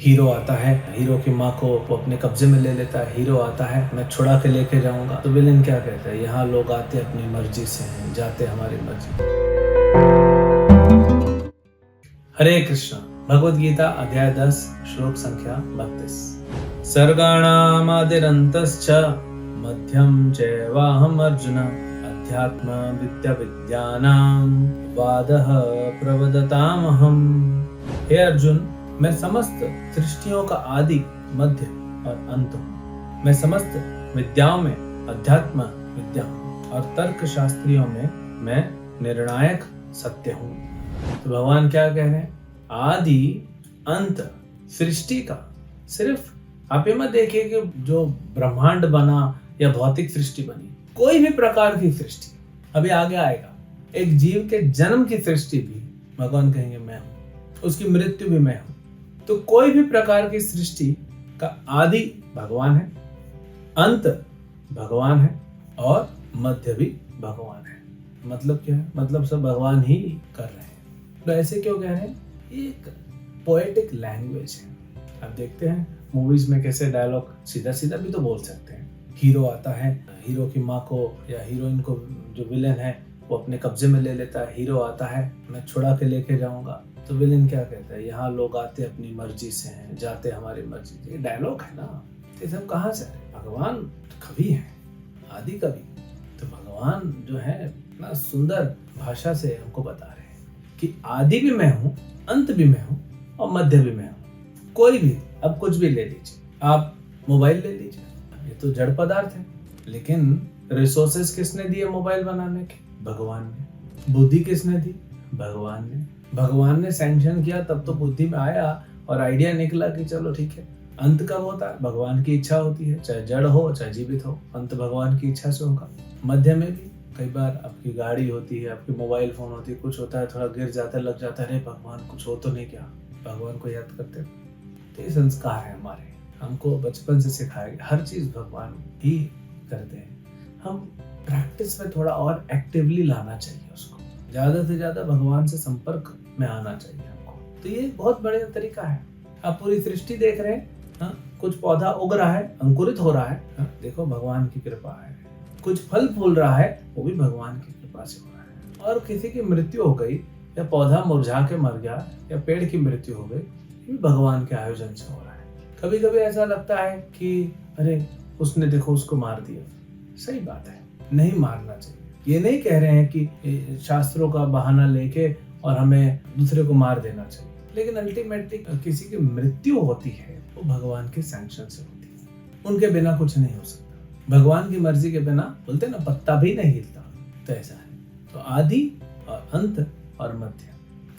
Hero आता है, hero की माँ को वो अपने कब्जे में ले लेता है। हीरो आता है, मैं छुड़ा के लेके जाऊंगा। तो विलेन क्या कहता है, यहाँ लोग आते अपनी मर्जी से हैं, जाते हमारी मर्जी। हरे कृष्णा। भगवद गीता अध्याय 10 श्लोक संख्या 32। सर्गाणामादिरन्तश्च मध्यम चैवाहम् अर्जुन अध्यात्म विद्या विद्यानां वादः प्रवदतामहम्। हे अर्जुन, मैं समस्त सृष्टियों का आदि, मध्य और अंत हूँ। मैं समस्त विद्याओं में अध्यात्म विद्या हूँ और तर्क शास्त्रियों में मैं निर्णायक सत्य हूँ। तो भगवान क्या कह रहे हैं, आदि अंत सृष्टि का सिर्फ आप ये मत देखिए कि जो ब्रह्मांड बना या भौतिक सृष्टि बनी, कोई भी प्रकार की सृष्टि अभी आगे आएगा। एक जीव के जन्म की सृष्टि भी भगवान कहेंगे मैं हूं, उसकी मृत्यु भी मैं हूं। तो कोई भी प्रकार की सृष्टि का आदि भगवान है, अंत भगवान है और मध्य भी भगवान है। मतलब क्या है, मतलब सब भगवान ही कर रहे हैं। तो ऐसे क्यों कह रहे हैं, एक पोएटिक लैंग्वेज है। आप देखते हैं मूवीज में कैसे डायलॉग सीधा सीधा भी तो बोल सकते हैं। हीरो आता है, हीरो की माँ को या हीरोइन को जो विलेन है वो अपने कब्जे में ले लेता है। हीरो आता है, मैं छुड़ा के लेके जाऊंगा। तो विलेन क्या कहता है, यहाँ लोग आते अपनी मर्जी से हैं, जाते हमारी मर्जी से। ये डायलॉग है ना, ये सब कहाँ से आए। भगवान कवि है, आदि कवि। तो भगवान जो है इतना सुंदर भाषा से हमको बता रहे हैं कि आदि भी मैं हूँ, अंत भी मैं हूँ और मध्य भी मैं हूँ। कोई भी, अब कुछ भी ले लीजिए, आप मोबाइल ले लीजिए, ये तो जड़ पदार्थ है, लेकिन रिसोर्सेस किसने दिए मोबाइल बनाने के, भगवान ने। बुद्धि किसने दी, भगवान ने। भगवान ने सैंक्शन किया तब तो बुद्धि में आया और आइडिया निकला कि चलो ठीक है। अंत कब होता है, भगवान की इच्छा होती है, चाहे जड़ हो चाहे जीवित हो, अंत भगवान की इच्छा से होगा। मध्य में भी कई बार आपकी गाड़ी होती है, आपकी मोबाइल फोन होती है, कुछ होता है, थोड़ा गिर जाता है, लग जाता है, अरे भगवान कुछ हो तो नहीं क्या, भगवान को याद करते। तो ये संस्कार है हमारे, हमको बचपन से सिखाया गया, हर चीज भगवान ही करते हैं। हम प्रैक्टिस में थोड़ा और एक्टिवली लाना चाहिए उसको, ज्यादा से ज्यादा भगवान से संपर्क में आना चाहिए हमको। तो ये बहुत बढ़िया तरीका है। आप पूरी सृष्टि देख रहे हैं, कुछ पौधा उग रहा है, अंकुरित हो रहा है, देखो भगवान की कृपा है। कुछ फल फूल रहा है, वो भी भगवान की कृपा से हो रहा है। और किसी की मृत्यु हो गई या पौधा मुरझा के मर गया या पेड़ की मृत्यु हो गई, ये भी भगवान के आयोजन से हो रहा है। कभी कभी ऐसा लगता है कि अरे उसने देखो उसको मार दिया। सही बात है, नहीं मारना चाहिए। ये नहीं कह रहे हैं कि शास्त्रों का बहाना लेके और हमें दूसरे को मार देना चाहिए, लेकिन अल्टीमेटली किसी की मृत्यु होती है वो भगवान के सैंक्शन से होती है, उनके बिना कुछ नहीं हो सकता। भगवान की मर्जी के बिना बोलते ना पत्ता भी नहीं हिलता, तो ऐसा है। तो आदि और अंत और मध्य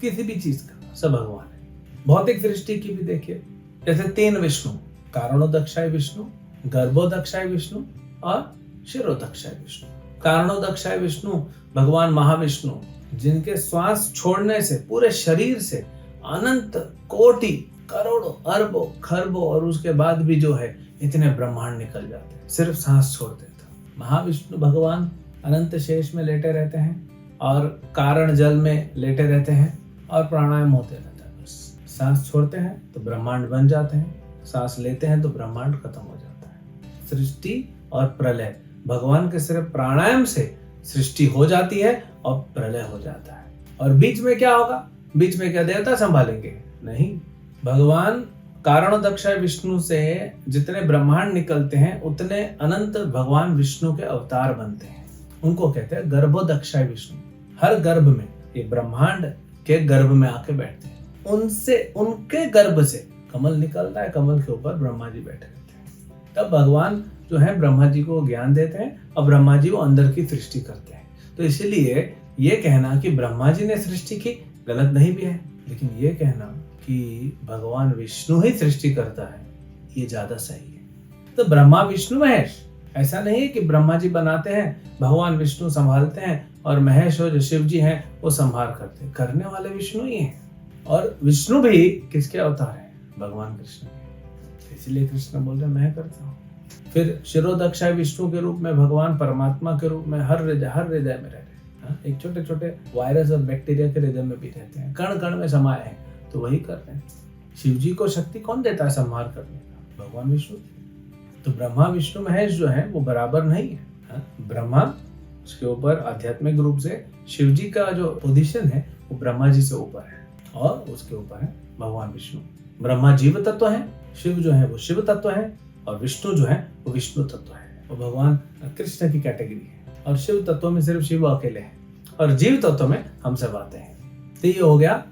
किसी भी चीज का सब भगवान है। भौतिक सृष्टि की भी देखिए, जैसे 3 विष्णु, कारणोदक्षाय विष्णु, गर्भोदक्षाय विष्णु और शिरोदक्षाय विष्णु। कारणोदक्षाय विष्णु भगवान महाविष्णु, जिनके श्वास छोड़ने से पूरे शरीर से अनंत कोटि करोड़ों अरबों खरबों और उसके बाद भी जो है इतने ब्रह्मांड निकल जाते हैं सिर्फ सांस छोड़ते थे। महाविष्णु भगवान अनंत शेष में लेटे रहते हैं और कारण जल में लेटे रहते हैं और प्राणायाम होते रहता है। बस सांस छोड़ते हैं तो ब्रह्मांड बन जाते हैं, सांस लेते हैं तो ब्रह्मांड खत्म हो जाता है। सृष्टि और प्रलय, भगवान के सिर्फ प्राणायाम से सृष्टि हो जाती है और प्रलय हो जाता है। और बीच में क्या होगा, बीच में क्या देवता संभालेंगे, नहीं। भगवान कारणोदक्षाय विष्णु से जितने ब्रह्मांड निकलते हैं उतने अनंत भगवान विष्णु के अवतार बनते हैं, उनको कहते हैं गर्भोदक्षाय विष्णु। हर गर्भ में, ये ब्रह्मांड के गर्भ में आके बैठते हैं, उनसे उनके गर्भ से कमल निकलता है, कमल के ऊपर ब्रह्मा जी बैठे रहते हैं। तब भगवान जो है ब्रह्मा जी को ज्ञान देते हैं और ब्रह्मा जी वो अंदर की सृष्टि करते हैं। तो इसीलिए ये कहना कि ब्रह्मा जी ने सृष्टि की गलत नहीं भी है, लेकिन ये कहना कि भगवान विष्णु ही सृष्टि करता है ये ज्यादा सही है। तो ब्रह्मा विष्णु महेश, ऐसा नहीं है कि ब्रह्मा जी बनाते हैं, भगवान विष्णु संभालते हैं और महेश हो जो शिव जी हैं वो संभाल करते हैं। करने वाले विष्णु ही हैं। और विष्णु भी किसके अवतार हैं, भगवान कृष्ण के। इसलिए कृष्ण बोल रहे मैं करता हूँ। फिर शिरोदक्षाय विष्णु के रूप में भगवान परमात्मा के रूप में हर हृदय में रहते हैं। एक छोटे छोटे वायरस और बैक्टीरिया के हृदय में भी रहते हैं, कण कण में समाये हैं, तो वही कर रहे हैं। शिव जी को शक्ति कौन देता है संहार करने का? भगवान विष्णु। तो ब्रह्मा विष्णु महेश जो है वो बराबर नहीं है, हाँ? ब्रह्मा उसके ऊपर आध्यात्मिक रूप से शिव जी का जो पोजीशन है वो ब्रह्मा जी से ऊपर है, और उसके ऊपर है भगवान विष्णु। ब्रह्मा जीव तत्व है, शिव जो है वो शिव तत्व है, और विष्णु जो है वो विष्णु तत्व है। वो भगवान कृष्ण की कैटेगरी है, और शिव तत्व में सिर्फ शिव अकेले हैं, और जीव तत्व में हम सब आते हैं। तो ये हो गया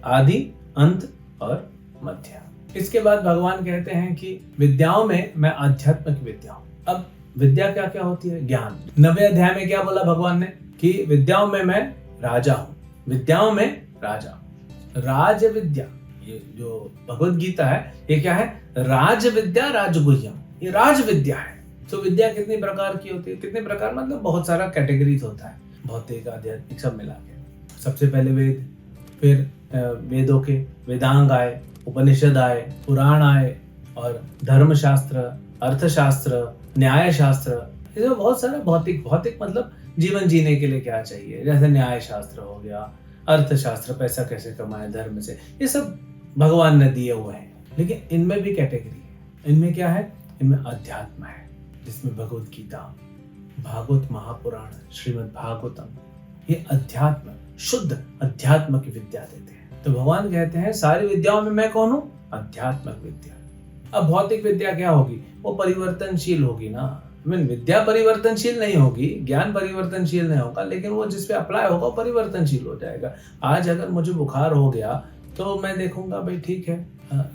आदि, अंत और मध्य। इसके बाद भगवान कहते हैं कि विद्याओं में मैं आध्यात्मिक विद्या हूं। अब विद्या क्या क्या होती है? ज्ञान। 90वें अध्याय में क्या बोला भगवान ने कि विद्याओं में मैं राजा हूं, विद्याओं में राजा हूं। राज विद्या, ये जो भगवत गीता है ये क्या है? राज विद्या राजगुह्यम, ये राज विद्या है। तो विद्या कितनी प्रकार की होती है? कितने प्रकार मतलब बहुत सारा कैटेगरीज होता है, भौतिक आध्यात्मिक सब मिला के। सबसे पहले वेद, फिर वेदों के वेदांग आए, उपनिषद आए, पुराण आए, और धर्मशास्त्र, अर्थशास्त्र, न्याय शास्त्र। इसमें बहुत सारा भौतिक मतलब जीवन जीने के लिए क्या चाहिए, जैसे न्याय शास्त्र हो गया, अर्थशास्त्र पैसा कैसे कमाए धर्म से, ये सब भगवान ने दिए हुए हैं। लेकिन इनमें भी कैटेगरी है। इनमें क्या है? इनमें अध्यात्म है, जिसमें भगवत गीता, भागवत महापुराण, श्रीमद् भागवतम, ये अध्यात्म, शुद्ध अध्यात्म की विद्या देते हैं। तो भगवान कहते हैं सारी विद्याओं में मैं कौन हूं? अध्यात्मिक विद्या। अब भौतिक विद्या क्या होगी? वो परिवर्तनशील होगी ना। विद्या परिवर्तनशील नहीं होगी, ज्ञान परिवर्तनशील नहीं होगा, लेकिन वो जिस पे अप्लाई होगा वो परिवर्तनशील हो जाएगा। आज अगर मुझे बुखार हो गया तो मैं देखूंगा भाई ठीक है,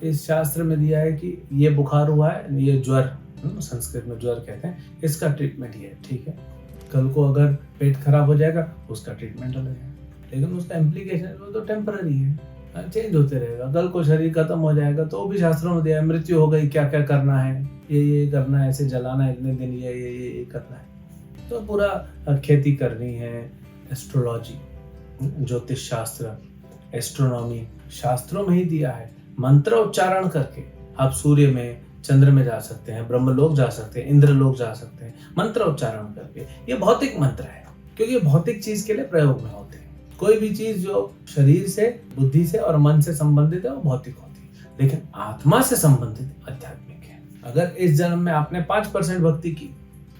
इस शास्त्र में दिया है कि ये बुखार हुआ है, ये ज्वर, संस्कृत में ज्वर कहते हैं, इसका ट्रीटमेंट ये है, ठीक है। कल को अगर पेट खराब हो जाएगा उसका ट्रीटमेंट अलग है, लेकिन उसका इम्प्लीकेशन वो तो टेम्पररी है, चेंज होते रहेगा। कल को शरीर खत्म हो जाएगा तो भी शास्त्रों में दिया है, मृत्यु हो गई क्या क्या करना है, ये करना है, ऐसे जलाना है इतने दिन, ये करना है। तो पूरा खेती करनी है, एस्ट्रोलॉजी, ज्योतिष शास्त्र, एस्ट्रोनॉमी शास्त्रों में ही दिया है। मंत्र उच्चारण करके आप सूर्य में, चंद्र में जा सकते हैं, ब्रह्मलोक जा सकते हैं, इंद्र लोक जा सकते हैं, मंत्र उच्चारण करके। ये भौतिक मंत्र है, क्योंकि ये भौतिक चीज के लिए प्रयोग में होते हैं। कोई भी चीज जो शरीर से, बुद्धि से और मन से संबंधित है वो भौतिक होती है, लेकिन आत्मा से संबंधित आध्यात्मिक है। अगर इस जन्म में आपने 5% भक्ति की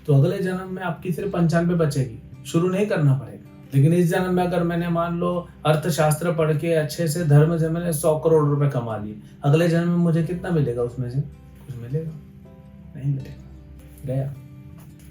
तो अगले जन्म में आपकी सिर्फ 95 बचेगी, शुरू नहीं करना पड़ेगा। लेकिन इस जन्म में अगर मैंने मान लो अर्थशास्त्र पढ़ के अच्छे से धर्म से मैंने 100 करोड़ रुपए कमा लिए, अगले जन्म में मुझे कितना मिलेगा? उसमें से कुछ मिलेगा? नहीं मिलेगा, गया।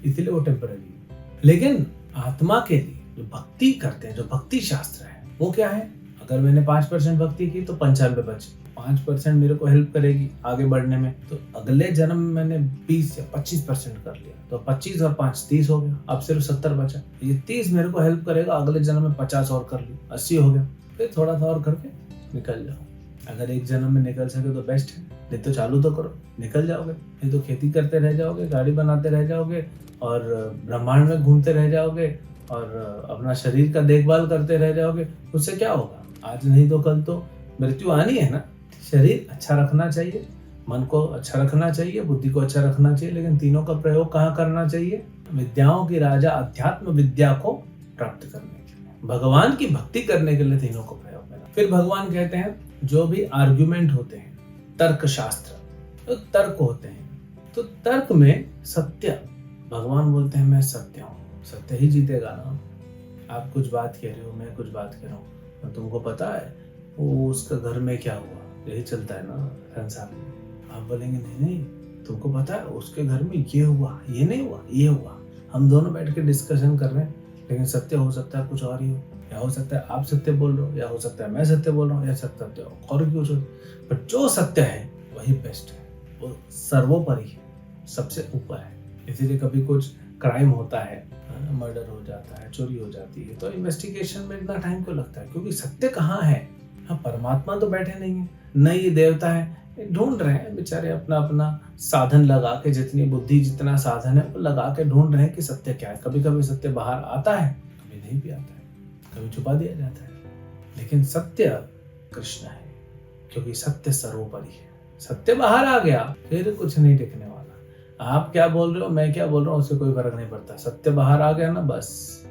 इसलिए वो टेम्पररी है। लेकिन आत्मा के लिए जो भक्ति करते हैं, जो भक्ति शास्त्र है, वो क्या है? अगर मैंने 5% भक्ति की तो 95 बचे, 5% मेरे को हेल्प करेगी आगे बढ़ने में, तो अगले जन्म में मैंने 20 या 25% कर लिया, तो 25 और 5 30 हो गया, अब सिर्फ 70 बचा। ये 30 मेरे को हेल्प करेगा, अगले जन्म में 50 और कर लिया, 80 हो गया। फिर थोड़ा सा और करके निकल जाओ। अगर एक जन्म में निकल सके तो बेस्ट है, नहीं तो चालू तो करो, निकल जाओगे। नहीं तो खेती करते रह जाओगे, गाड़ी बनाते रह जाओगे, और ब्रह्मांड में घूमते रह जाओगे, और अपना शरीर का देखभाल करते रह जाओगे। उससे क्या होगा? आज नहीं तो कल तो मृत्यु आनी है ना। शरीर अच्छा रखना चाहिए, मन को अच्छा रखना चाहिए, बुद्धि को अच्छा रखना चाहिए, लेकिन तीनों का प्रयोग कहाँ करना चाहिए? विद्याओं की राजा अध्यात्म विद्या को प्राप्त करने के लिए, भगवान की भक्ति करने के लिए तीनों को प्रयोग करना। फिर भगवान कहते हैं जो भी आर्ग्यूमेंट होते हैं, तर्क शास्त्र, तो तर्क होते हैं, तो तर्क में सत्य, भगवान बोलते हैं मैं सत्य हूँ, सत्य ही जीतेगा ना। आप कुछ बात कह रहे हो, मैं कुछ बात कह रहा हूँ, तुमको पता है वो उसका घर में क्या हुआ, यही चलता है ना संसार में। आप बोलेंगे नहीं नहीं, तुमको पता है उसके घर में ये हुआ, ये नहीं हुआ, ये हुआ। हम दोनों बैठ के डिस्कशन कर रहे हैं, लेकिन सत्य हो सकता है कुछ और ही हो, या हो सकता है आप सत्य बोल रहे हो, या हो सकता है मैं सत्य बोल रहा हूँ, या सत्य और भी कुछ हो। पर जो सत्य है वही बेस्ट है, वो सर्वोपरि है, सबसे ऊपर है। इसीलिए कभी कुछ क्राइम होता है, मर्डर हो जाता है, चोरी हो जाती है, तो इन्वेस्टिगेशन में इतना टाइम क्यों लगता है? क्योंकि सत्य कहाँ है? हाँ, परमात्मा तो बैठे नहीं है, न ये देवता है, ढूंढ रहे हैं बेचारे अपना अपना साधन लगा के, जितनी बुद्धि जितना साधन है वो लगा के ढूंढ रहे हैं कि सत्य क्या है। कभी कभी सत्य बाहर आता है, कभी नहीं भी आता है, कभी छुपा दिया जाता है, लेकिन सत्य कृष्ण है, क्योंकि सत्य सर्वोपरि है। सत्य बाहर आ गया फिर कुछ नहीं टिकने वाला। आप क्या बोल रहे हो, मैं क्या बोल रहा हूँ, उससे कोई फर्क नहीं पड़ता। सत्य बाहर आ गया ना बस।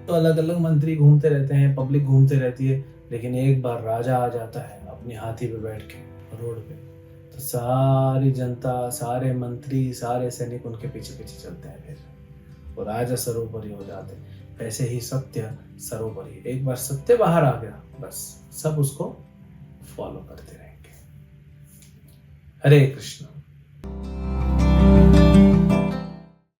तो अलग अलग मंत्री घूमते रहते हैं, पब्लिक घूमते रहती है, लेकिन एक बार राजा आ जाता है अपनी हाथी पे बैठ के, रोड पे, तो सारी जनता, सारे मंत्री, सारे सैनिक उनके पीछे पीछे चलते हैं फिर, और राजा सरोपरि हो जाते। ऐसे ही सत्य सरोपरि, एक बार सत्य बाहर आ गया, बस सब उसको फॉलो करते रहेंगे। हरे कृष्ण।